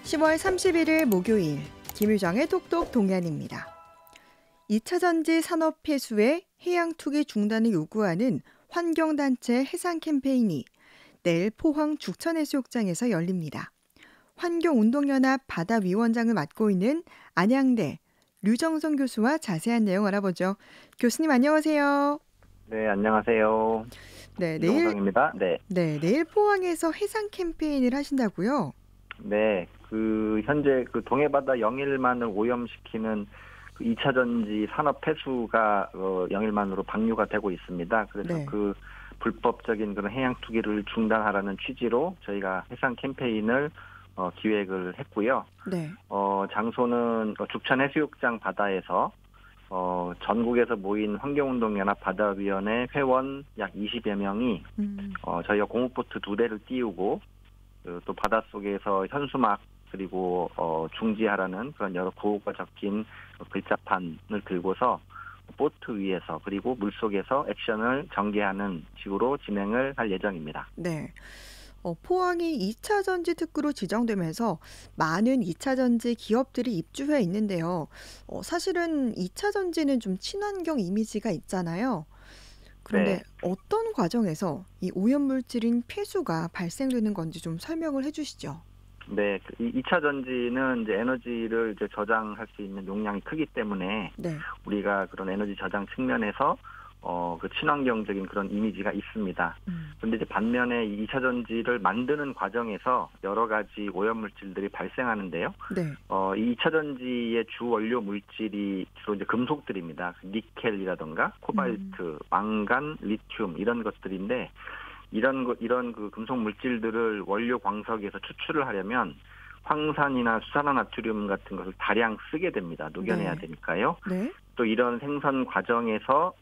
10월 31일 목요일 김유정의 톡톡 동안입니다. 2차 전지 산업 폐수의 해양 투기 중단을 요구하는 환경단체 해상 캠페인이 내일 포항 죽천해수욕장에서 열립니다. 환경운동연합 바다위원장을 맡고 있는 안양대 류정성 교수와 자세한 내용 알아보죠. 교수님 안녕하세요. 네, 안녕하세요. 네, 류정성입니다. 내일 포항에서 해상 캠페인을 하신다고요? 네, 현재 동해바다 영일만을 오염시키는 2차 전지 산업 폐수가 영일만으로 방류가 되고 있습니다. 그래서 네. 불법적인 그런 해양 투기를 중단하라는 취지로 저희가 해상 캠페인을 기획을 했고요. 네. 장소는 죽천해수욕장 바다에서 전국에서 모인 환경운동연합 바다위원회 회원 약 20여 명이 저희가 고무보트 2대를 띄우고 또 바닷속에서 현수막 그리고 중지하라는 그런 여러 구호가 적힌 글자판을 들고서 보트 위에서 그리고 물속에서 액션을 전개하는 식으로 진행을 할 예정입니다. 네. 포항이 2차 전지 특구로 지정되면서 많은 2차 전지 기업들이 입주해 있는데요. 사실은 2차 전지는 좀 친환경 이미지가 있잖아요. 그런데 네. 어떤 과정에서 이 오염물질인 폐수가 발생되는 건지 좀 설명을 해주시죠. 네, 2차 전지는 이제 에너지를 이제 저장할 수 있는 용량이 크기 때문에 네. 우리가 그런 에너지 저장 측면에서 친환경적인 그런 이미지가 있습니다. 그런데 이제 반면에 이 2차 전지를 만드는 과정에서 여러 가지 오염물질들이 발생하는데요. 네. 이 2차 전지의 주 원료 물질이 주로 이제 금속들입니다. 니켈이라던가 코발트, 망간, 리튬 이런 것들인데 이런 금속 물질들을 원료 광석에서 추출을 하려면 황산이나 수산화나트륨 같은 것을 다량 쓰게 됩니다. 녹여내야 네. 되니까요. 네. 또 이런 생산 과정에서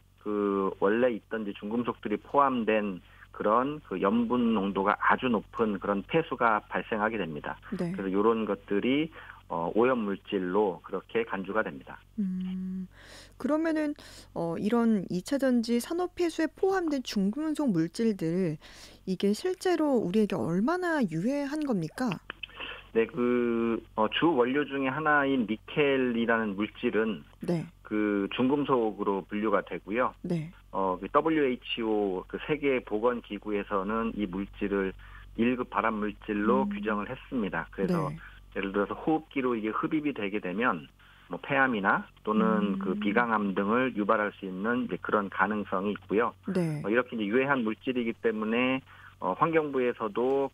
원래 있던 이제 중금속들이 포함된 그런 염분 농도가 아주 높은 그런 폐수가 발생하게 됩니다. 네. 그래서 이런 것들이 오염 물질로 그렇게 간주가 됩니다. 그러면은 이런 2차 전지 산업 폐수에 포함된 중금속 물질들 이게 실제로 우리에게 얼마나 유해한 겁니까? 네, 주 원료 중에 하나인 니켈이라는 물질은 네. 중금속으로 분류가 되고요. 네. WHO 세계 보건 기구에서는 이 물질을 1급 발암 물질로 규정을 했습니다. 그래서 네. 예를 들어서 호흡기로 이게 흡입이 되게 되면 폐암이나 또는 비강암 등을 유발할 수 있는 이제 그런 가능성이 있고요. 네. 이렇게 이제 유해한 물질이기 때문에 환경부에서도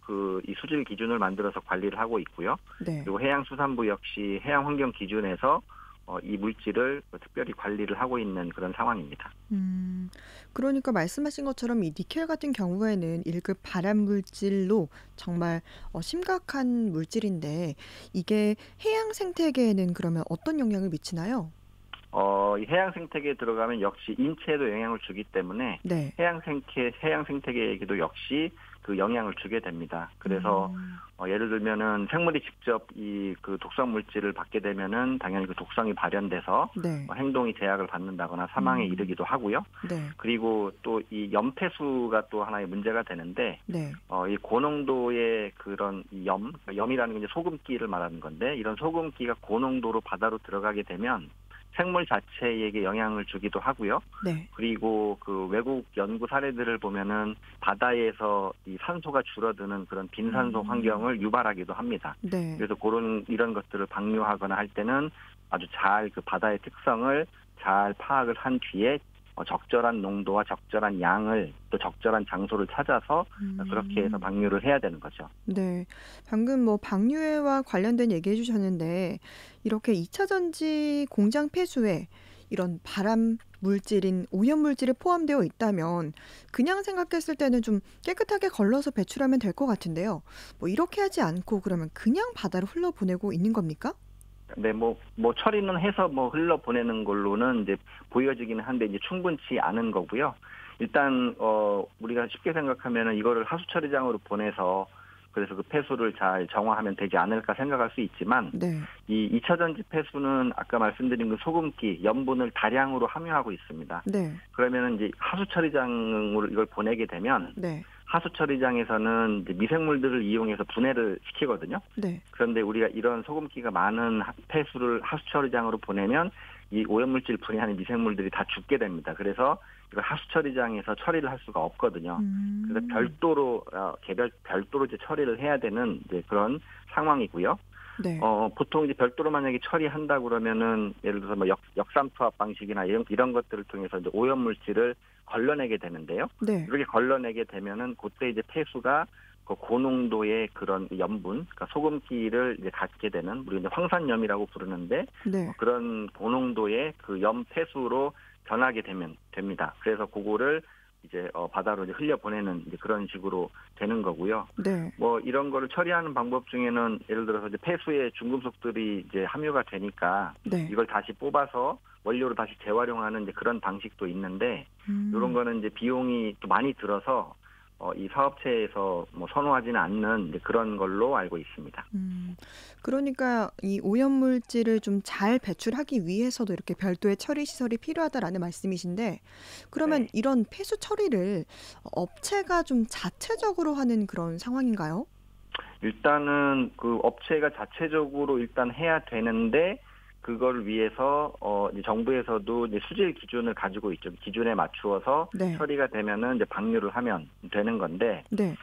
이 수질 기준을 만들어서 관리를 하고 있고요. 네. 그리고 해양수산부 역시 해양환경 기준에서 이 물질을 특별히 관리를 하고 있는 그런 상황입니다. 그러니까 말씀하신 것처럼 이 니켈 같은 경우에는 1급 발암 물질로 정말 심각한 물질인데 이게 해양 생태계에는 그러면 어떤 영향을 미치나요? 이 해양 생태계에 들어가면 역시 인체에도 영향을 주기 때문에 네. 해양 생태계에게도 역시 영향을 주게 됩니다. 그래서 예를 들면은 생물이 직접 이 독성 물질을 받게 되면은 당연히 독성이 발현돼서 네. 행동이 제약을 받는다거나 사망에 이르기도 하고요. 네. 그리고 또 이 염폐수가 또 하나의 문제가 되는데 네. 이 고농도의 그런 염이라는 게 이제 소금기를 말하는 건데 이런 소금기가 고농도로 바다로 들어가게 되면 생물 자체에게 영향을 주기도 하고요. 네. 그리고 외국 연구 사례들을 보면은 바다에서 이 산소가 줄어드는 그런 빈산소 환경을 유발하기도 합니다. 네. 그래서 이런 것들을 방류하거나 할 때는 아주 잘 바다의 특성을 잘 파악을 한 뒤에 적절한 농도와 적절한 양을 또 적절한 장소를 찾아서 그렇게 해서 방류를 해야 되는 거죠. 네. 방금 방류회와 관련된 얘기해 주셨는데 이렇게 2차 전지 공장 폐수에 이런 발암 물질인 오염 물질이 포함되어 있다면 그냥 생각했을 때는 좀 깨끗하게 걸러서 배출하면 될 것 같은데요. 이렇게 하지 않고 그러면 그냥 바다로 흘러보내고 있는 겁니까? 네, 처리는 해서 흘러보내는 걸로는 이제 보여지기는 한데 이제 충분치 않은 거고요. 일단, 우리가 쉽게 생각하면은 이거를 하수처리장으로 보내서 그래서 폐수를 잘 정화하면 되지 않을까 생각할 수 있지만, 네. 이 2차 전지 폐수는 아까 말씀드린 소금기, 염분을 다량으로 함유하고 있습니다. 네. 그러면은 이제 하수처리장으로 이걸 보내게 되면, 네. 하수 처리장에서는 이제 미생물들을 이용해서 분해를 시키거든요. 네. 그런데 우리가 이런 소금기가 많은 폐수를 하수 처리장으로 보내면 이 오염물질 분해하는 미생물들이 다 죽게 됩니다. 그래서 이걸 하수 처리장에서 처리를 할 수가 없거든요. 그래서 별도로 별도로 이제 처리를 해야 되는 이제 그런 상황이고요. 네. 보통 이제 별도로 만약에 처리한다 그러면은 예를 들어서 뭐 역삼투압 방식이나 이런 것들을 통해서 이제 오염물질을 걸러내게 되는데요. 네. 이렇게 걸러내게 되면은 그때 이제 폐수가 그 고농도의 그런 염분, 그러니까 소금기를 이제 갖게 되는 우리 이제 황산염이라고 부르는데 네. 그런 고농도의 그 염 폐수로 변하게 됩니다. 그래서 그거를 이제 바다로 이제 흘려보내는 이제 그런 식으로 되는 거고요. 네. 뭐 이런 거를 처리하는 방법 중에는 예를 들어서 이제 폐수에 중금속들이 이제 함유가 되니까 네. 이걸 다시 뽑아서 원료로 다시 재활용하는 이제 그런 방식도 있는데 이런 거는 이제 비용이 또 많이 들어서 이 사업체에서 뭐 선호하지는 않는 이제 그런 걸로 알고 있습니다. 그러니까 이 오염물질을 좀 잘 배출하기 위해서도 이렇게 별도의 처리 시설이 필요하다라는 말씀이신데, 그러면 네. 이런 폐수 처리를 업체가 좀 자체적으로 하는 그런 상황인가요? 일단은 그 업체가 자체적으로 일단 해야 되는데 그걸 위해서 이제 정부에서도 이제 수질 기준을 가지고 있죠. 기준에 맞추어서 네. 처리가 되면은 이제 방류를 하면 되는 건데 네.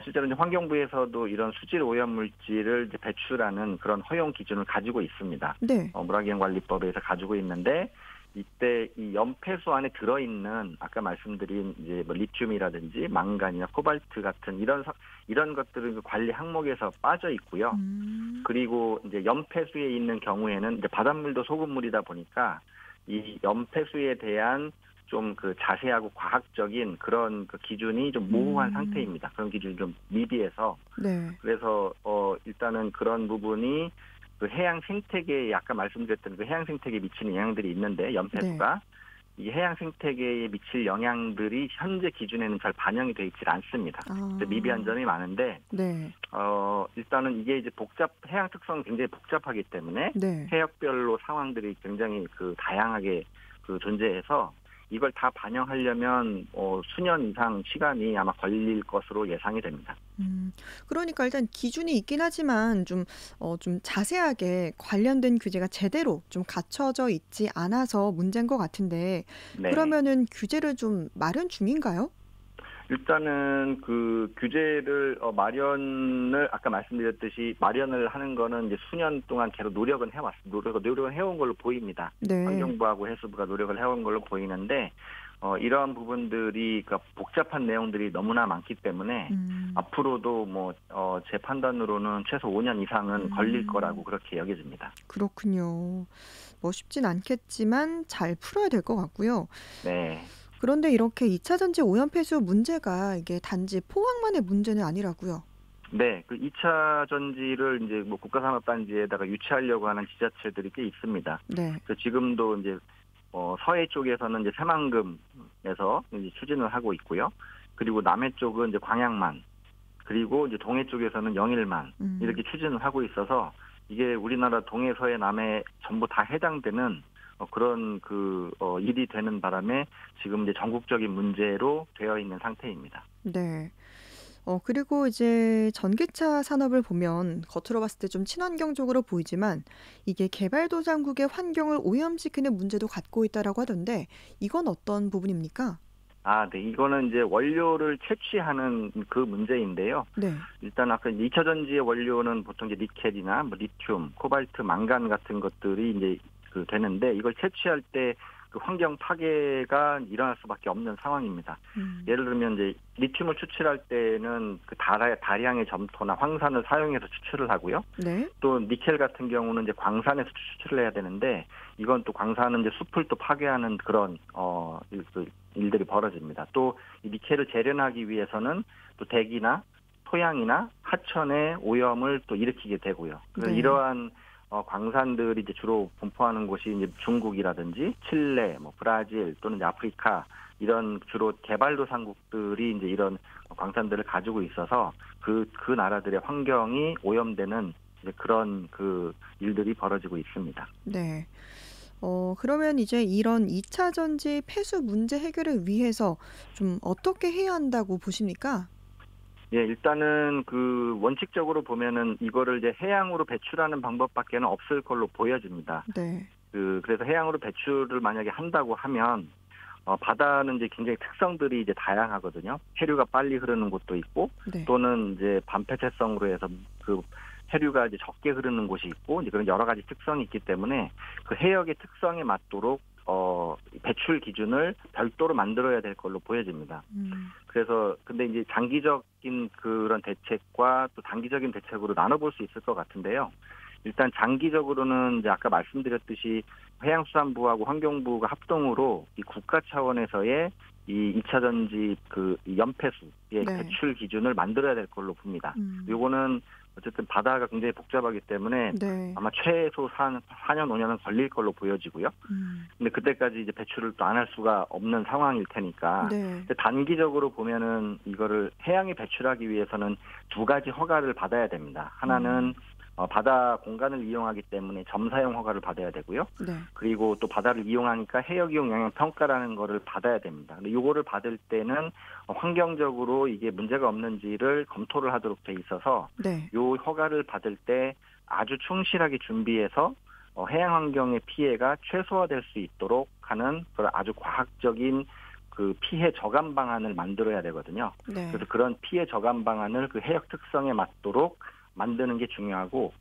실제로 이제 환경부에서도 이런 수질 오염 물질을 이제 배출하는 그런 허용 기준을 가지고 있습니다. 네. 물환경관리법에서 가지고 있는데 이때 이 염폐수 안에 들어있는 아까 말씀드린 이제 뭐 리튬이라든지 망간이나 코발트 같은 이런 것들은 그 관리 항목에서 빠져 있고요. 그리고 이제 염폐수에 있는 경우에는 이제 바닷물도 소금물이다 보니까 이 염폐수에 대한 좀 그 자세하고 과학적인 그런 그 기준이 좀 모호한 상태입니다. 그런 기준이 좀 미비해서 네. 그래서 일단은 그런 부분이 그 해양 생태계에 아까 말씀드렸던 그 해양 생태계에 미치는 영향들이 있는데 염폐수가 이 해양 생태계에 미칠 영향들이 현재 기준에는 잘 반영이 되어 있질 않습니다. 미비한 점이 많은데 네. 일단은 이게 이제 해양 특성이 굉장히 복잡하기 때문에 네. 해역별로 상황들이 굉장히 그 다양하게 그 존재해서 이걸 다 반영하려면 수년 이상 시간이 아마 걸릴 것으로 예상이 됩니다. 그러니까 일단 기준이 있긴 하지만 좀 자세하게 관련된 규제가 제대로 좀 갖춰져 있지 않아서 문제인 것 같은데, 네. 그러면은 규제를 좀 마련 중인가요? 일단은 그 규제를 마련을 아까 말씀드렸듯이 마련을 하는 거는 이제 수년 동안 계속 노력을 해온 걸로 보입니다. 네. 환경부하고 해수부가 노력을 해온 걸로 보이는데 이러한 부분들이 그러니까 복잡한 내용들이 너무나 많기 때문에 앞으로도 뭐 제 판단으로는 최소 5년 이상은 걸릴 거라고 그렇게 여겨집니다. 그렇군요. 뭐 쉽진 않겠지만 잘 풀어야 될 것 같고요. 네. 그런데 이렇게 2차 전지 오염폐수 문제가 이게 단지 포항만의 문제는 아니라고요. 네, 그 2차 전지를 이제 뭐 국가산업단지에다가 유치하려고 하는 지자체들이 꽤 있습니다. 네. 그래서 지금도 이제 서해 쪽에서는 이제 새만금에서 이제 추진을 하고 있고요. 그리고 남해 쪽은 이제 광양만, 그리고 이제 동해 쪽에서는 영일만 이렇게 추진을 하고 있어서 이게 우리나라 동해, 서해, 남해 전부 다 해당되는 그런 일이 되는 바람에 지금 이제 전국적인 문제로 되어 있는 상태입니다. 네. 그리고 이제 전기차 산업을 보면 겉으로 봤을 때 좀 친환경적으로 보이지만 이게 개발도상국의 환경을 오염시키는 문제도 갖고 있다라고 하던데, 이건 어떤 부분입니까? 네. 이거는 이제 원료를 채취하는 그 문제인데요. 네. 일단 아까 2차 전지의 원료는 보통 이제 니켈이나 뭐 리튬, 코발트, 망간 같은 것들이 이제 되는데 이걸 채취할 때 그 환경 파괴가 일어날 수밖에 없는 상황입니다. 예를 들면 이제 리튬을 추출할 때는 그 다량의 점토나 황산을 사용해서 추출을 하고요. 네. 또 니켈 같은 경우는 이제 광산에서 추출을 해야 되는데 이건 또 광산은 이제 숲을 또 파괴하는 그런 일들이 벌어집니다. 또 이 니켈을 재련하기 위해서는 또 대기나 토양이나 하천의 오염을 또 일으키게 되고요. 그래서 네. 이러한 광산들이 이제 주로 분포하는 곳이 이제 중국이라든지 칠레, 뭐 브라질 또는 이제 아프리카 이런 주로 개발도상국들이 이제 이런 광산들을 가지고 있어서 그 나라들의 환경이 오염되는 이제 그런 일들이 벌어지고 있습니다. 네. 그러면 이제 이런 2차 전지 폐수 문제 해결을 위해서 좀 어떻게 해야 한다고 보십니까? 예, 일단은 그 원칙적으로 보면은 이거를 이제 해양으로 배출하는 방법밖에는 없을 걸로 보여집니다. 네. 그래서 해양으로 배출을 만약에 한다고 하면 바다는 이제 굉장히 특성들이 이제 다양하거든요. 해류가 빨리 흐르는 곳도 있고 네. 또는 이제 반폐쇄성으로 해서 그 해류가 이제 적게 흐르는 곳이 있고 이제 그런 여러 가지 특성이 있기 때문에 그 해역의 특성에 맞도록 배출 기준을 별도로 만들어야 될 걸로 보여집니다. 그래서 근데 이제 장기적인 그런 대책과 또 단기적인 대책으로 나눠볼 수 있을 것 같은데요. 일단 장기적으로는 이제 아까 말씀드렸듯이 해양수산부하고 환경부가 합동으로 이 국가 차원에서의 이 2차 전지 그 연폐수의 네. 배출 기준을 만들어야 될 걸로 봅니다. 요거는 어쨌든 바다가 굉장히 복잡하기 때문에 네. 아마 최소 4년, 5년은 걸릴 걸로 보여지고요. 근데 그때까지 이제 배출을 또 안 할 수가 없는 상황일 테니까. 네. 근데 단기적으로 보면은 이거를 해양에 배출하기 위해서는 두 가지 허가를 받아야 됩니다. 하나는 바다 공간을 이용하기 때문에 점사용 허가를 받아야 되고요. 네. 그리고 또 바다를 이용하니까 해역이용 영향 평가라는 거를 받아야 됩니다. 근데 요거를 받을 때는 환경적으로 이게 문제가 없는지를 검토를 하도록 돼 있어서 네. 요 허가를 받을 때 아주 충실하게 준비해서 해양 환경의 피해가 최소화될 수 있도록 하는 그런 아주 과학적인 그 피해 저감 방안을 만들어야 되거든요. 네. 그래서 그런 피해 저감 방안을 그 해역 특성에 맞도록 만드는 게 중요하고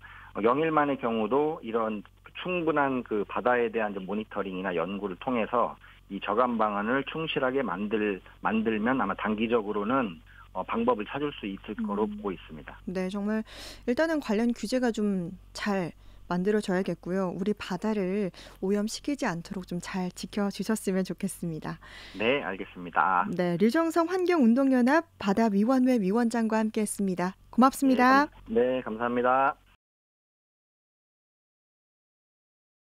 영일만의 경우도 이런 충분한 그 바다에 대한 좀 모니터링이나 연구를 통해서 이 저감 방안을 충실하게 만들면 아마 단기적으로는 방법을 찾을 수 있을 거로 보고 있습니다. 네, 정말 일단은 관련 규제가 좀 잘 만들어져야겠고요. 우리 바다를 오염시키지 않도록 좀 잘 지켜주셨으면 좋겠습니다. 네, 알겠습니다. 네, 류정성 환경운동연합 바다위원회 위원장과 함께했습니다. 고맙습니다. 네, 감사합니다.